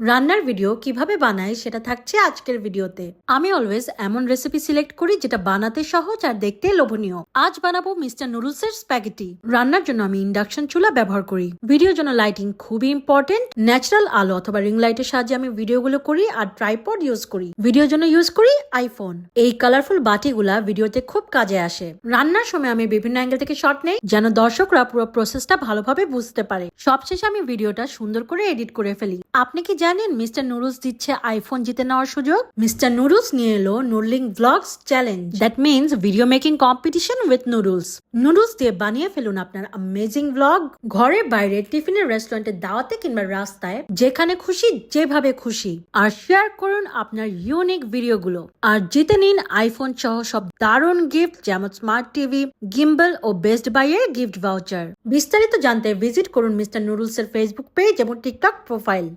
রান্নার ভিডিও কিভাবে বানাই সেটা থাকছে আজকের ভিডিওতে। আমি অলওয়েজ এমন রেসিপি সিলেক্ট করি যেটা বানাতে সহজ আর দেখতে লোভনীয়। আজ বানাবো মিস্টার নুডলসের স্প্যাগেটি। রান্নার জন্য আমি ইন্ডাকশন চুলা ব্যবহার করি। ভিডিওর জন্য লাইটিং খুবই ইম্পর্টেন্ট। ন্যাচারাল আলো অথবা রিং লাইটের সাহায্যে আমি ভিডিওগুলো করি আর ট্রাইপড ইউজ করি। ভিডিওর জন্য ইউজ করি আইফোন। এই কালারফুল বাটিগুলা ভিডিওতে খুব কাজে আসে। রান্নার সময় আমি বিভিন্ন অ্যাঙ্গেল থেকে শট নেই যেন দর্শকরা পুরো প্রসেসটা ভালোভাবে বুঝতে পারে। সবশেষে আমি ভিডিওটা সুন্দর করে এডিট করে ফেলি। আপনি কি জানেন মিস্টার নুডলস দিচ্ছে আইফোন জিতে নেওয়ার সুযোগ? মিস্টার নুডলস নিয়ে এলো noodling blogs challenge. That means video making competition with noodles. Noodles দিয়ে বানিয়ে ফেলুন আপনার অ্যামেজিং ব্লগ। ঘরে বাইরে টিফিনের রেস্টুরেন্টে দাওয়াতে কিংবা রাস্তায় যেখানে খুশি যেভাবে খুশি। আর শেয়ার করুন আপনার ইউনিক ভিডিওগুলো। আর জিতে নিন আইফোন সহ সব দারুণ গিফট যেমন স্মার্ট টিভি, গিম্বল ও বেস্ট বাই এর গিফট ভাউচার। বিস্তারিত জানতে ভিজিট করুন মিস্টার নুডলস এর ফেসবুক পেজ এবং টিকটক প্রোফাইল।